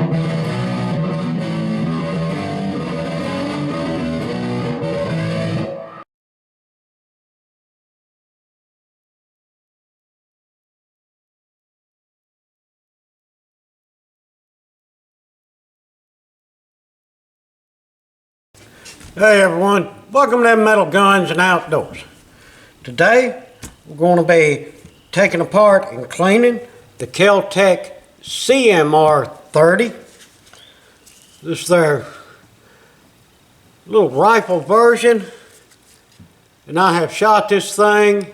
Hey everyone, welcome to Metal Guns and Outdoors. Today we're going to be taking apart and cleaning the Keltec CMR30. This is their little rifle version, and I have shot this thing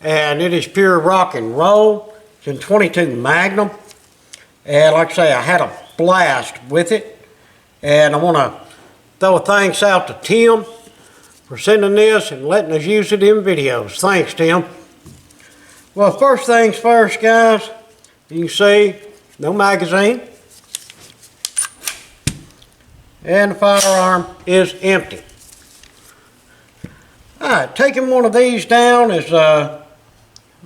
and it is pure rock and roll. It's in 22 Magnum, and like I say, I had a blast with it, and I want to throw a thanks out to Tim for sending this and letting us use it in videos. Thanks, Tim. Well, first things first, guys. You can see no magazine, and the firearm is empty. Alright, taking one of these down is a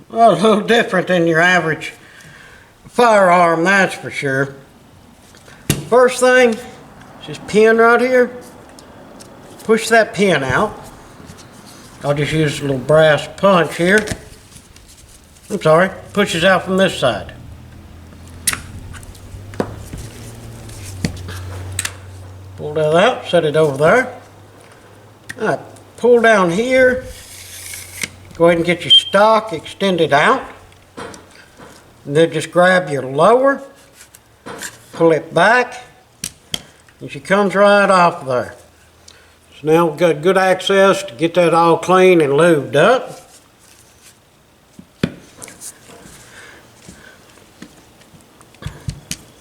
little different than your average firearm, that's for sure. First thing is this pin right here. Push that pin out. I'll just use a little brass punch here. I'm sorry, pushes out from this side. Pull that out, set it over there. Alright, pull down here. Go ahead and get your stock extended out. And then just grab your lower, pull it back, and she comes right off there. So now we've got good access to get that all clean and lubed up.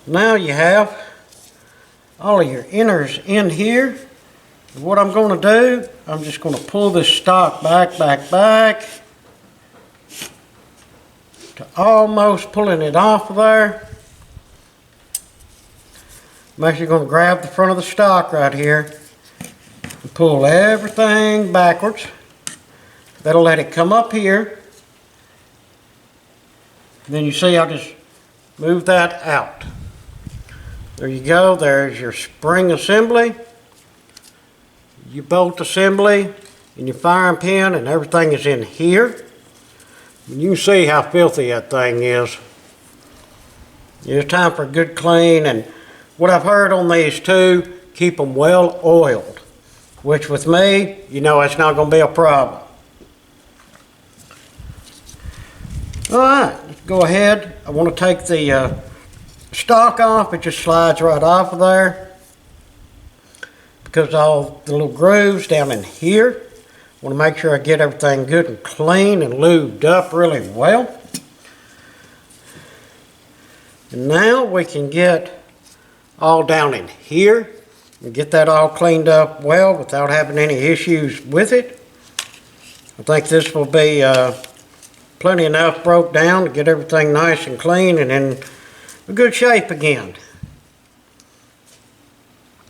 Now you have all of your inners in here. What I'm going to do, I'm just going to pull this stock back to almost pulling it off of there. I'm actually going to grab the front of the stock right here and pull everything backwards. That'll let it come up here. And then you see I'll just move that out. There you go, there's your spring assembly, your bolt assembly, and your firing pin, and everything is in here. And you can see how filthy that thing is. It's time for a good clean, and what I've heard on these two, keep them well oiled, which with me, you know it's not going to be a problem. Alright, let's go ahead. I want to take the stock off. It just slides right off of there because all the little grooves down in here. I want to make sure I get everything good and clean and lubed up really well. And now we can get all down in here and get that all cleaned up well without having any issues with it. I think this will be plenty enough broke down to get everything nice and clean and in a good shape again.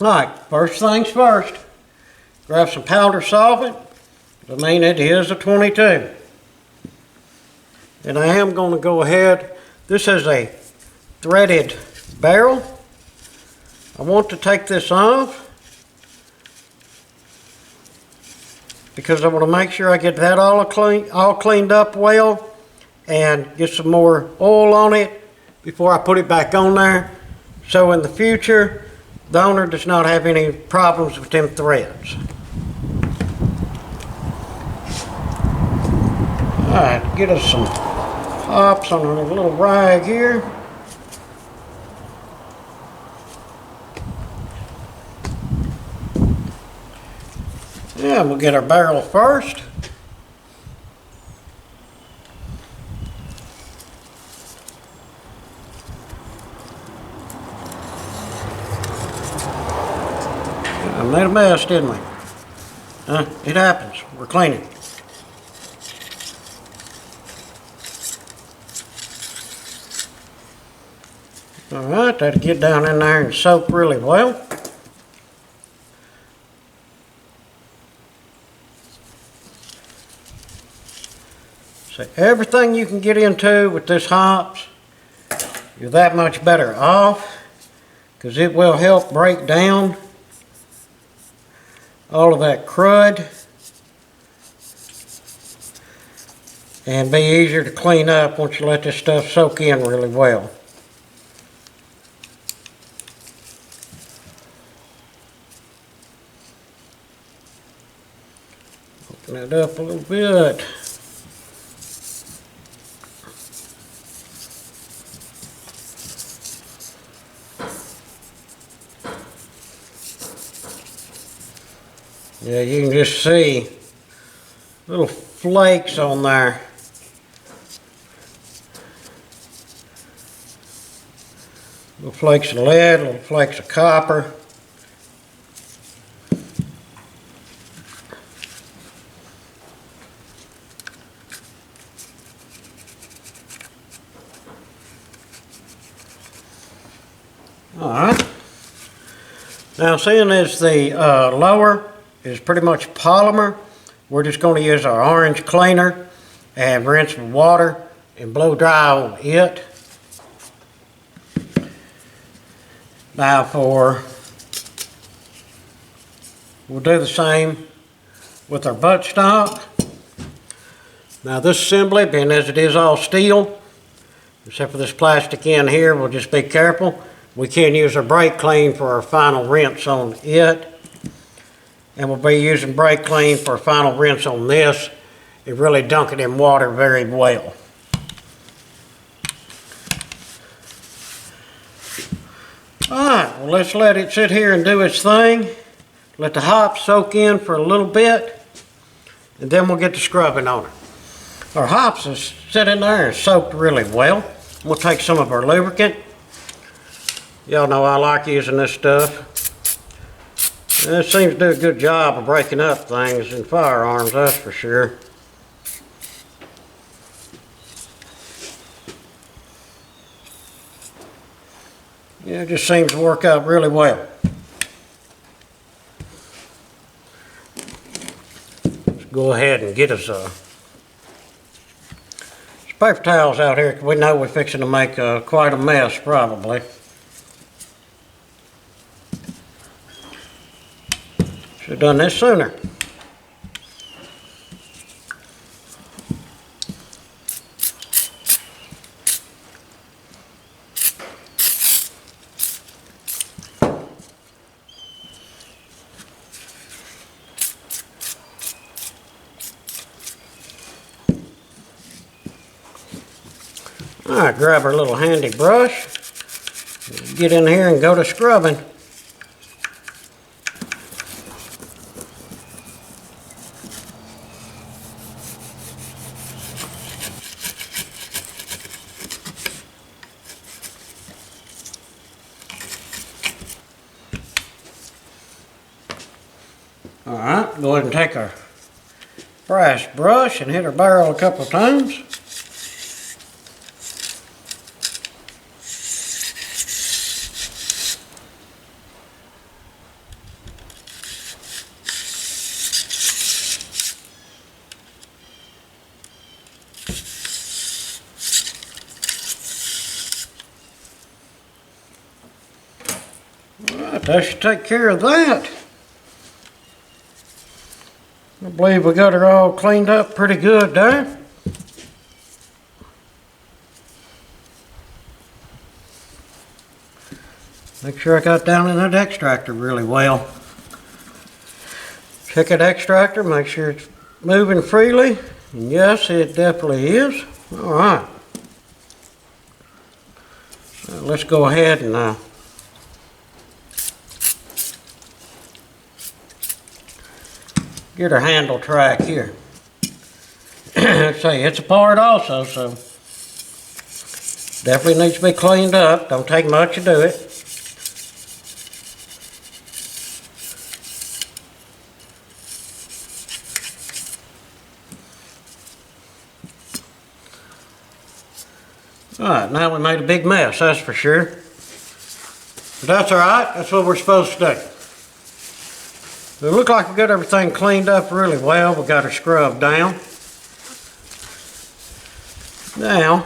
Alright, first things first. Grab some powder solvent. I mean, it is a 22. And I am going to go ahead. This is a threaded barrel. I want to take this off because I want to make sure I get that all cleaned up well and get some more oil on it before I put it back on there, so in the future the owner does not have any problems with them threads. Alright, get us some pops on a little rag here. Yeah, we'll get our barrel first. I made a mess, didn't we? It happens. We're cleaning. Alright, that'll get down in there and soak really well. So everything you can get into with this hops, you're that much better off, because it will help break down all of that crud and be easier to clean up once you let this stuff soak in really well. Open it up a little bit. Yeah, you can just see little flakes on there. Little flakes of lead, little flakes of copper. Alright. Now, seeing as the lower is pretty much polymer, we're just going to use our orange cleaner and rinse with water and blow dry on it. Now we'll do the same with our buttstock. Now this assembly, being as it is all steel, except for this plastic in here, we'll just be careful. We can use our brake clean for our final rinse on it. And we'll be using brake clean for a final rinse on this and really dunk it in water very well. Alright, well, let's let it sit here and do its thing. Let the hops soak in for a little bit, and then we'll get to scrubbing on it. Our hops is sitting there and soaked really well. We'll take some of our lubricant. Y'all know I like using this stuff. It seems to do a good job of breaking up things in firearms, that's for sure. Yeah, it just seems to work out really well. Let's go ahead and get us some paper towels out here, because we know we're fixing to make quite a mess probably. Should have done this sooner. All right, grab our little handy brush, get in here and go to scrubbing. All right, go ahead and take our brass brush and hit our barrel a couple of times. All right, that should take care of that. I believe we got her all cleaned up pretty good there. Make sure I got down in that extractor really well. Check that extractor, make sure it's moving freely. And yes, it definitely is. All right. Let's go ahead and get our handle track here. See, it's a part also, so definitely needs to be cleaned up. Don't take much to do it. All right, now we made a big mess, that's for sure. But that's all right, that's what we're supposed to do. It looks like we got everything cleaned up really well. We got her scrubbed down. Now,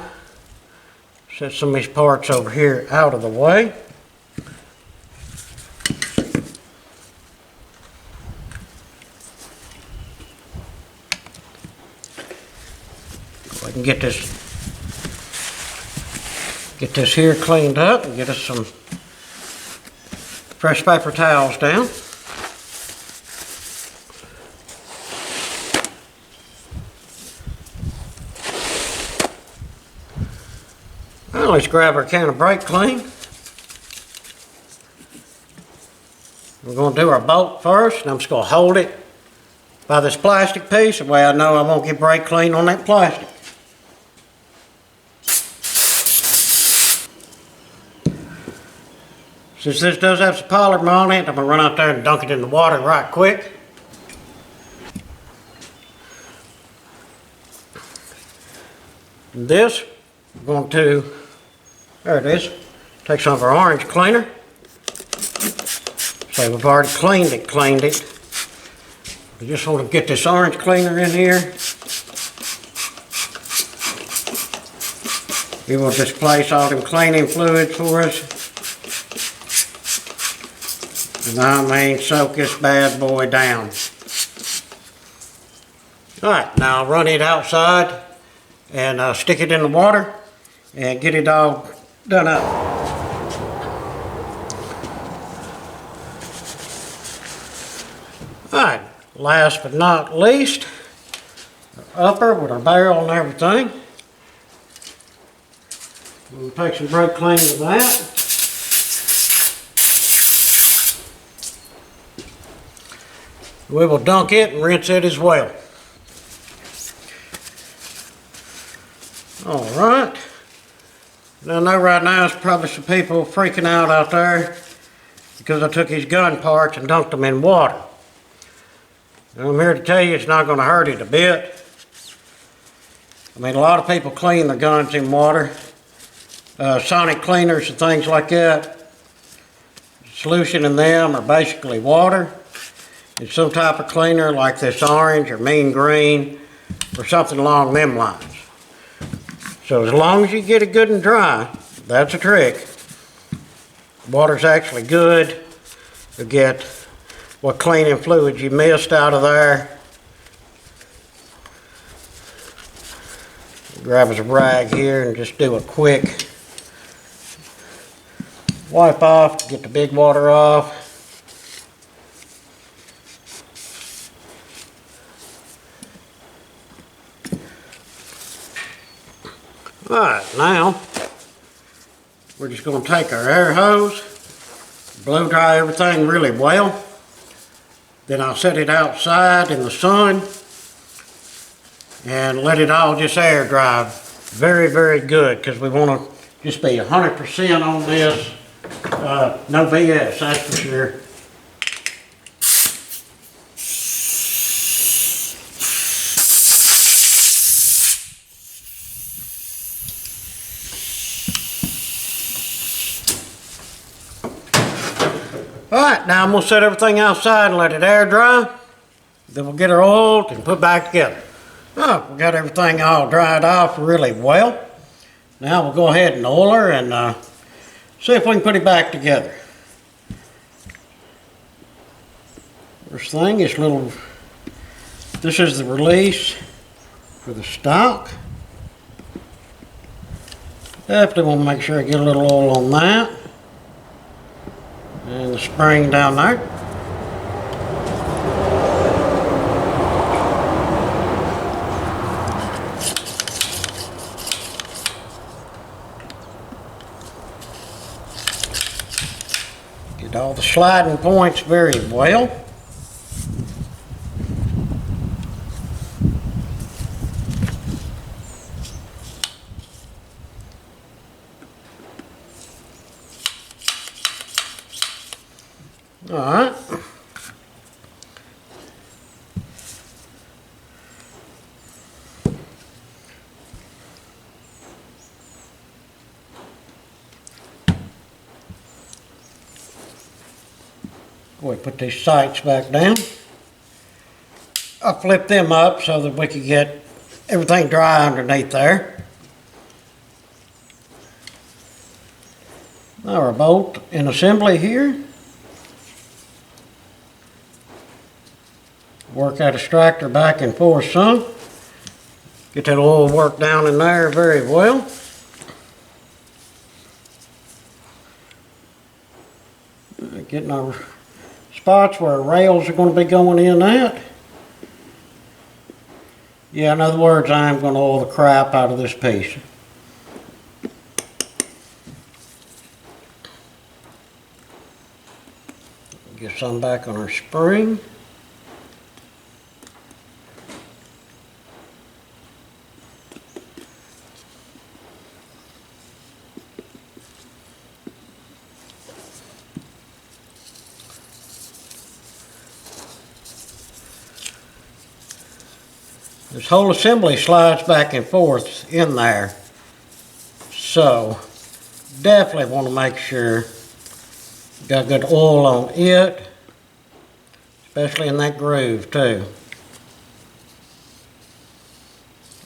set some of these parts over here out of the way. So I can get this here cleaned up and get us some fresh paper towels down. Well, let's grab our can of brake clean. We're going to do our bolt first, and I'm just going to hold it by this plastic piece. That way I know I won't get brake clean on that plastic. Since this does have some polymer on it, I'm going to run out there and dunk it in the water right quick. And this, we're going to, there it is, take some of our orange cleaner. So we've already cleaned it. We just want to get this orange cleaner in here. It will displace all them cleaning fluids for us. And I mean, soak this bad boy down. Alright, now I'll run it outside and stick it in the water and get it all done up. Alright, last but not least, our upper with our barrel and everything. We'll take some brake clean with that. We will dunk it and rinse it as well. Alright. Now I know right now there's probably some people freaking out there because I took his gun parts and dunked them in water. And I'm here to tell you it's not going to hurt it a bit. I mean, a lot of people clean their guns in water. Sonic cleaners and things like that. The solution in them are basically water. It's some type of cleaner like this orange or mean green or something along them lines. So as long as you get it good and dry, that's a trick. Water's actually good to get what cleaning fluids you missed out of there. Grab us a rag here and just do a quick wipe off to get the big water off. Alright, now we're just going to take our air hose, blow dry everything really well. Then I'll set it outside in the sun and let it all just air dry very, very good, because we want to just be 100% on this. No BS, that's for sure. Alright, now I'm going to set everything outside and let it air dry. Then we'll get her oiled and put back together. Oh, we got everything all dried off really well. Now we'll go ahead and oil her and see if we can put it back together. First thing is this is the release for the stock. Definitely want to make sure I get a little oil on that. And the spring down there. Get all the sliding points very well. Alright. Go ahead and put these sights back down. I'll flip them up so that we can get everything dry underneath there. Now our bolt in assembly here. Work that extractor back and forth some. Get that oil worked down in there very well. Getting our spots where rails are going to be going in at. Yeah, in other words, I'm going to oil the crap out of this piece. Get some back on our spring. This whole assembly slides back and forth in there, so definitely want to make sure you got good oil on it, especially in that groove too.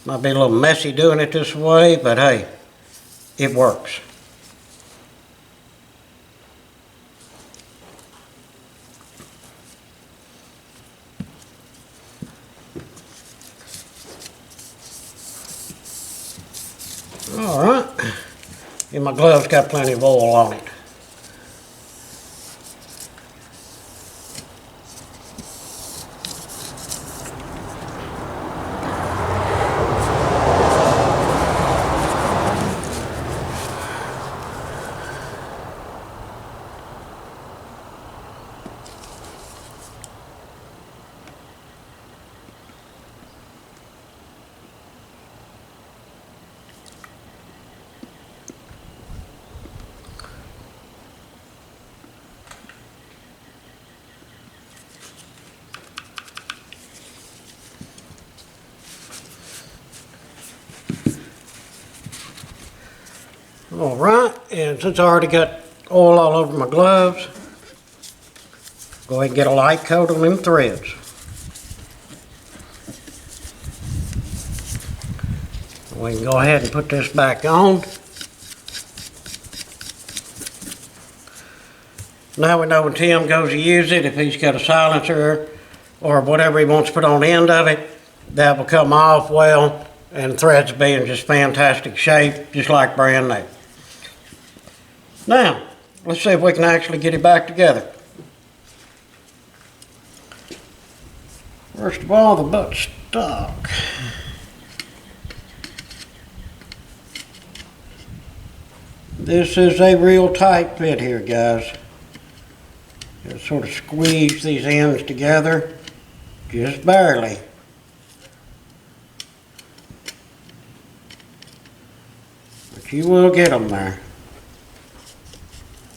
Might be a little messy doing it this way, but hey, it works. All right, and my gloves got plenty of oil on it. All right, and since I already got oil all over my gloves, go ahead and get a light coat on them threads. We can go ahead and put this back on. Now we know when Tim goes to use it, if he's got a silencer or whatever he wants to put on the end of it, that will come off well, and the threads will be in just fantastic shape, just like brand new. Now, let's see if we can actually get it back together. First of all, the butt stock. This is a real tight fit here, guys. Just sort of squeeze these ends together, just barely. But you will get them there.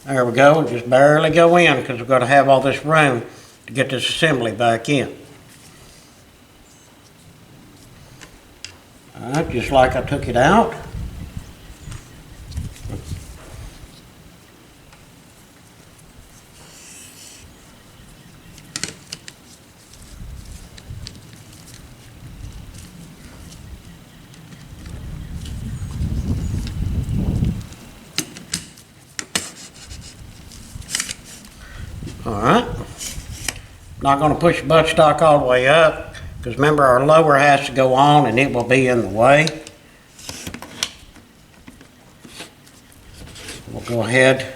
There we go, just barely go in because we've got to have all this room to get this assembly back in. All right, just like I took it out. Alright, not going to push the buttstock all the way up because remember our lower has to go on and it will be in the way. We'll go ahead,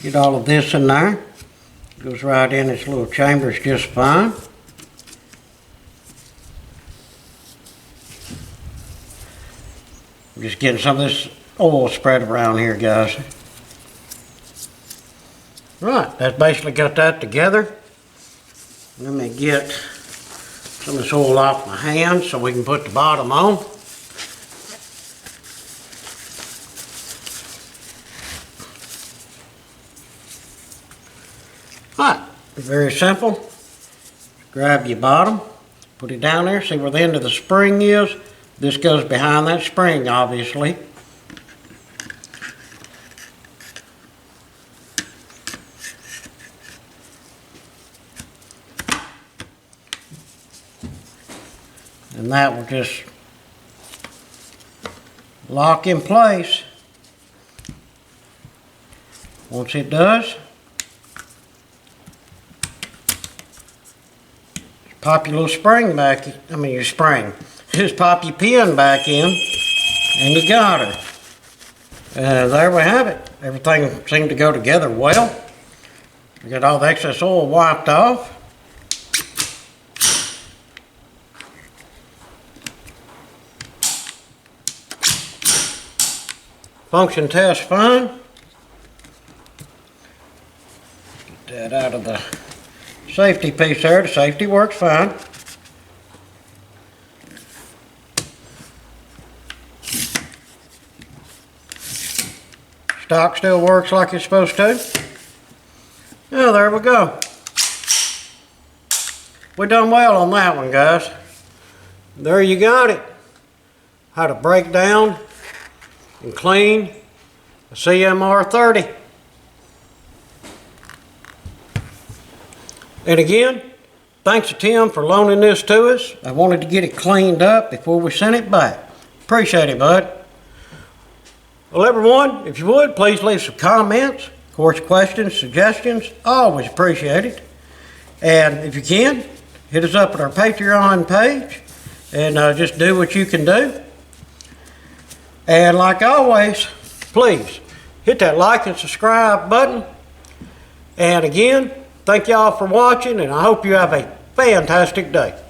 get all of this in there. Goes right in its little chambers just fine. I'm just getting some of this oil spread around here, guys. Right, that's basically got that together. Let me get some of this oil off my hands so we can put the bottom on. Right, very simple. Grab your bottom, put it down there, see where the end of the spring is. This goes behind that spring, obviously. And that will just lock in place. Once it does, pop your little spring back, your spring, just pop your pin back in and you got her. And there we have it. Everything seemed to go together well. We got all the excess oil wiped off. Function test fine. Get that out of the safety piece there. The safety works fine. Stock still works like it's supposed to. Yeah, there we go. We done well on that one, guys. There you got it. How to break down and clean a CMR30. And again, thanks to Tim for loaning this to us. I wanted to get it cleaned up before we sent it back. Appreciate it, bud. Well, everyone, if you would, please leave some comments. Of course, questions, suggestions, always appreciated. And if you can, hit us up at our Patreon page and just do what you can do. And like always, please hit that like and subscribe button. And again, thank y'all for watching, and I hope you have a fantastic day.